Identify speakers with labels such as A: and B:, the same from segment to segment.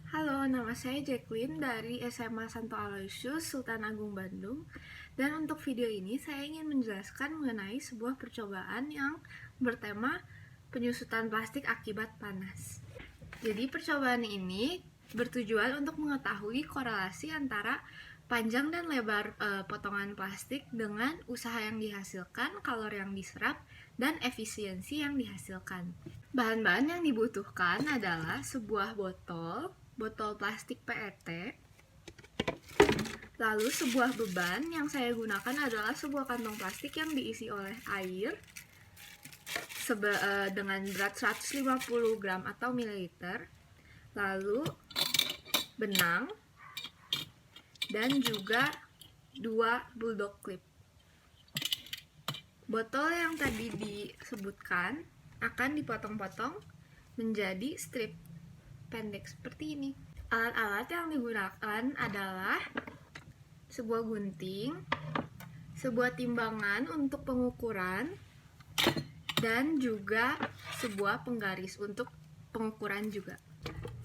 A: Halo, nama saya Jacqueline dari SMA Santo Aloysius, Sultan Agung Bandung. Dan untuk video ini saya ingin menjelaskan mengenai sebuah percobaan yang bertema penyusutan plastik akibat panas. Jadi percobaan ini bertujuan untuk mengetahui korelasi antara panjang dan lebar potongan plastik dengan usaha yang dihasilkan, kalori yang diserap, dan efisiensi yang dihasilkan. Bahan-bahan yang dibutuhkan adalah sebuah botol plastik PET, lalu sebuah beban yang saya gunakan adalah sebuah kantong plastik yang diisi oleh air dengan berat 150 gram atau mililiter, lalu benang, dan juga 2 bulldog clip. Botol yang tadi disebutkan akan dipotong-potong menjadi strip pendek seperti ini. Alat-alat yang digunakan adalah sebuah gunting, sebuah timbangan untuk pengukuran, dan juga sebuah penggaris untuk pengukuran juga.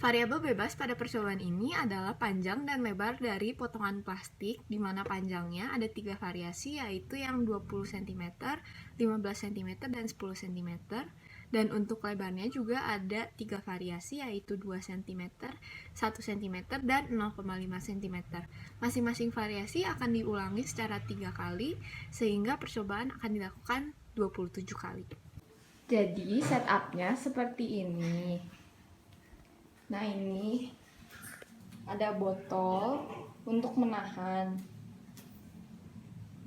A: Variabel bebas pada percobaan ini adalah panjang dan lebar dari potongan plastik, di mana panjangnya ada 3 variasi, yaitu yang 20 cm, 15 cm, dan 10 cm. Dan untuk lebarnya juga ada 3 variasi, yaitu 2 cm, 1 cm, dan 0,5 cm. Masing-masing variasi akan diulangi secara 3 kali, sehingga percobaan akan dilakukan 27 kali. Jadi setupnya seperti ini. Nah, ini ada botol untuk menahan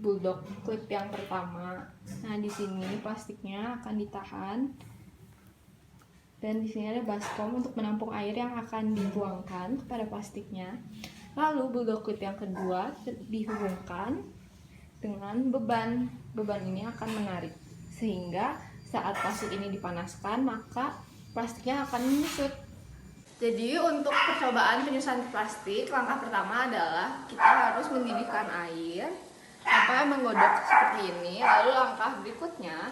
A: bulldog clip yang pertama. Nah, di sini plastiknya akan ditahan, dan di sini ada baskom untuk menampung air yang akan dituangkan kepada plastiknya. Lalu bulldog clip yang kedua dihubungkan dengan beban. Beban ini akan menarik, sehingga saat plastik ini dipanaskan, maka plastiknya akan menyusut. Jadi untuk percobaan penyusutan plastik, langkah pertama adalah kita harus mendidihkan air sampai menggodok seperti ini. Lalu langkah berikutnya,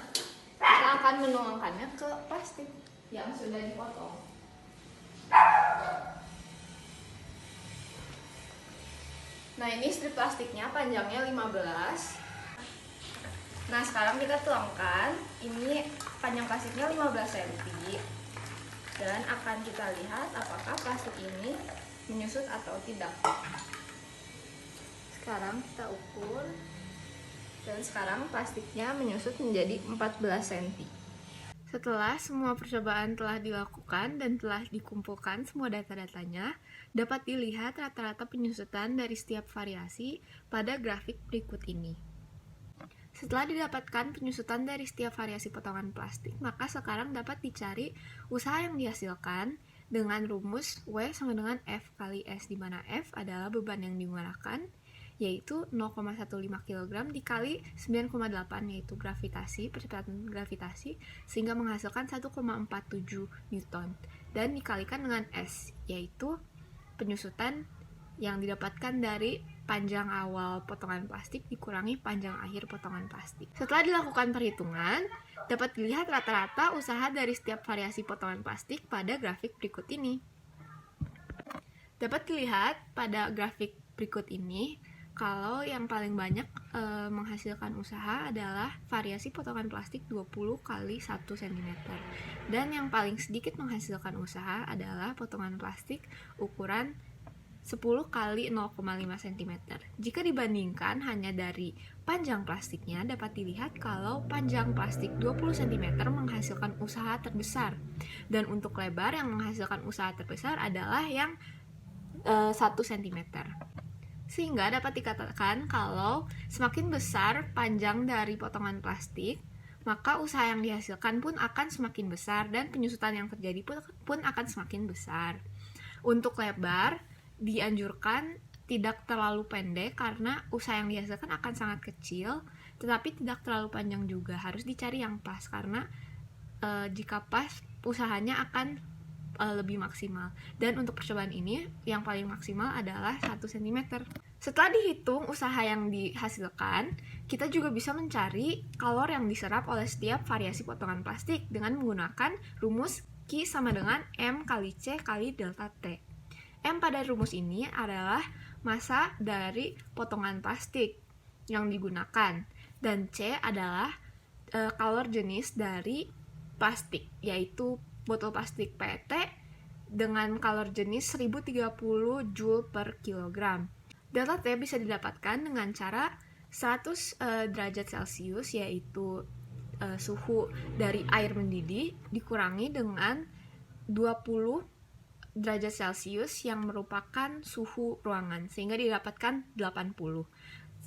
A: kita akan menuangkannya ke plastik yang sudah dipotong. Nah, ini strip plastiknya panjangnya 15. Nah, sekarang kita tuangkan. Ini panjang plastiknya 15 cm. Dan akan kita lihat apakah plastik ini menyusut atau tidak. Sekarang kita ukur, dan sekarang plastiknya menyusut menjadi 14 cm. Setelah semua percobaan telah dilakukan dan telah dikumpulkan semua data-datanya, dapat dilihat rata-rata penyusutan dari setiap variasi pada grafik berikut ini. Setelah didapatkan penyusutan dari setiap variasi potongan plastik, maka sekarang dapat dicari usaha yang dihasilkan dengan rumus W sama dengan F kali S, di mana F adalah beban yang digunakan, yaitu 0,15 kg dikali 9,8, yaitu gravitasi, percepatan gravitasi, sehingga menghasilkan 1,47 Newton, dan dikalikan dengan S, yaitu penyusutan yang didapatkan dari panjang awal potongan plastik dikurangi panjang akhir potongan plastik. Setelah dilakukan perhitungan, dapat dilihat rata-rata usaha dari setiap variasi potongan plastik pada grafik berikut ini. Dapat dilihat pada grafik berikut ini, kalau yang paling banyak menghasilkan usaha adalah variasi potongan plastik 20 kali 1 cm. Dan yang paling sedikit menghasilkan usaha adalah potongan plastik ukuran 10 kali 0,5 cm. Jika dibandingkan hanya dari panjang plastiknya, dapat dilihat kalau panjang plastik 20 cm menghasilkan usaha terbesar. Dan untuk lebar yang menghasilkan usaha terbesar adalah yang 1 cm. Sehingga dapat dikatakan kalau semakin besar panjang dari potongan plastik, maka usaha yang dihasilkan pun akan semakin besar dan penyusutan yang terjadi pun akan semakin besar. Untuk lebar, dianjurkan tidak terlalu pendek karena usaha yang dihasilkan akan sangat kecil, tetapi tidak terlalu panjang juga. Harus dicari yang pas, karena jika pas usahanya akan lebih maksimal. Dan untuk percobaan ini yang paling maksimal adalah 1 cm. Setelah dihitung usaha yang dihasilkan, kita juga bisa mencari kalori yang diserap oleh setiap variasi potongan plastik dengan menggunakan rumus Q sama dengan M kali C kali delta T. M pada rumus ini adalah massa dari potongan plastik yang digunakan, dan C adalah kalor jenis dari plastik, yaitu botol plastik PET dengan kalor jenis 1030 Joule per kilogram. Delta T bisa didapatkan dengan cara 100 derajat Celcius, yaitu suhu dari air mendidih dikurangi dengan 20 derajat Celcius yang merupakan suhu ruangan, sehingga didapatkan 80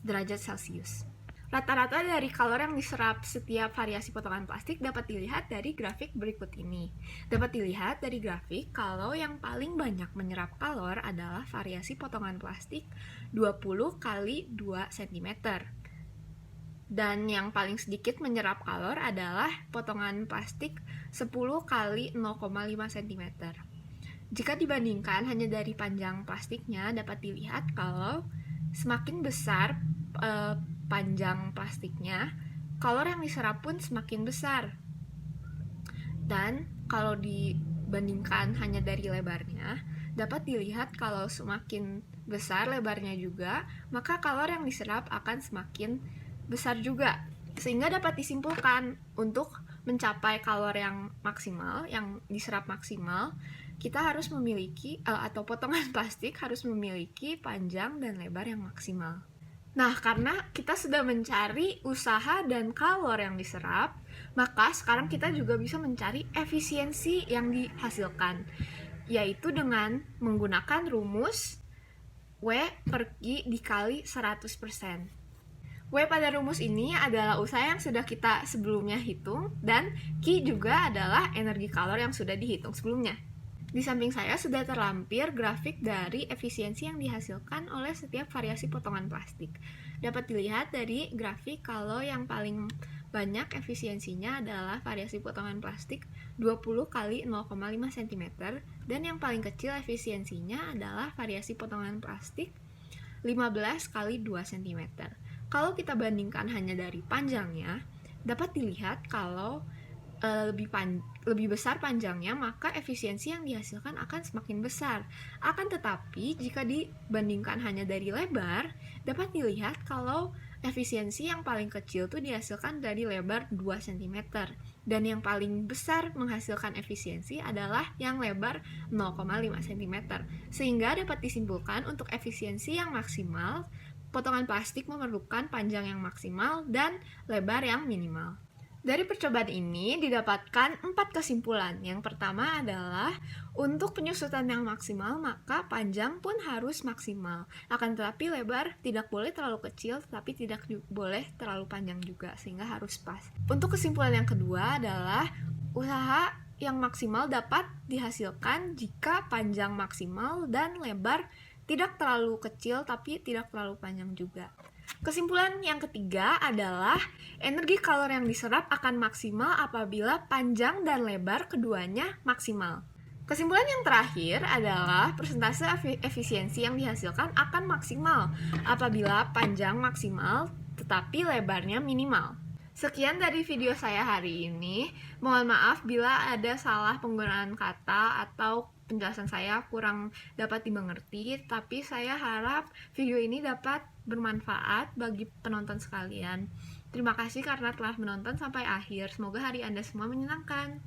A: derajat Celcius. Rata-rata dari kalor yang diserap setiap variasi potongan plastik dapat dilihat dari grafik berikut ini. Dapat dilihat dari grafik kalau yang paling banyak menyerap kalor adalah variasi potongan plastik 20 kali 2 cm. Dan yang paling sedikit menyerap kalor adalah potongan plastik 10 kali 0,5 cm. Jika dibandingkan hanya dari panjang plastiknya, dapat dilihat kalau semakin besar panjang plastiknya, kalor yang diserap pun semakin besar. Dan kalau dibandingkan hanya dari lebarnya, dapat dilihat kalau semakin besar lebarnya juga, maka kalor yang diserap akan semakin besar juga. Sehingga dapat disimpulkan untuk mencapai kalor yang maksimal, yang diserap maksimal, kita harus memiliki, atau potongan plastik harus memiliki panjang dan lebar yang maksimal. Nah, karena kita sudah mencari usaha dan kalor yang diserap, maka sekarang kita juga bisa mencari efisiensi yang dihasilkan, yaitu dengan menggunakan rumus W per Q dikali 100%. W pada rumus ini adalah usaha yang sudah kita sebelumnya hitung, dan Q juga adalah energi kalor yang sudah dihitung sebelumnya. Di samping saya sudah terlampir grafik dari efisiensi yang dihasilkan oleh setiap variasi potongan plastik. Dapat dilihat dari grafik kalau yang paling banyak efisiensinya adalah variasi potongan plastik 20 kali 0,5 cm, dan yang paling kecil efisiensinya adalah variasi potongan plastik 15 kali 2 cm. Kalau kita bandingkan hanya dari panjangnya, dapat dilihat kalau lebih besar panjangnya, maka efisiensi yang dihasilkan akan semakin besar. Akan tetapi, jika dibandingkan hanya dari lebar, dapat dilihat kalau efisiensi yang paling kecil itu dihasilkan dari lebar 2 cm, dan yang paling besar menghasilkan efisiensi adalah yang lebar 0,5 cm. Sehingga dapat disimpulkan untuk efisiensi yang maksimal, potongan plastik memerlukan panjang yang maksimal dan lebar yang minimal. Dari percobaan ini didapatkan 4 kesimpulan. Yang pertama adalah untuk penyusutan yang maksimal maka panjang pun harus maksimal. Akan tetapi lebar tidak boleh terlalu kecil tetapi tidak boleh terlalu panjang juga, sehingga harus pas. Untuk kesimpulan yang kedua adalah usaha yang maksimal dapat dihasilkan jika panjang maksimal dan lebar tidak terlalu kecil tapi tidak terlalu panjang juga. Kesimpulan yang ketiga adalah energi kalor yang diserap akan maksimal apabila panjang dan lebar keduanya maksimal. Kesimpulan yang terakhir adalah persentase efisiensi yang dihasilkan akan maksimal apabila panjang maksimal tetapi lebarnya minimal. Sekian dari video saya hari ini. Mohon maaf bila ada salah penggunaan kata atau penjelasan saya kurang dapat dimengerti, tapi saya harap video ini dapat bermanfaat bagi penonton sekalian. Terima kasih karena telah menonton sampai akhir. Semoga hari Anda semua menyenangkan.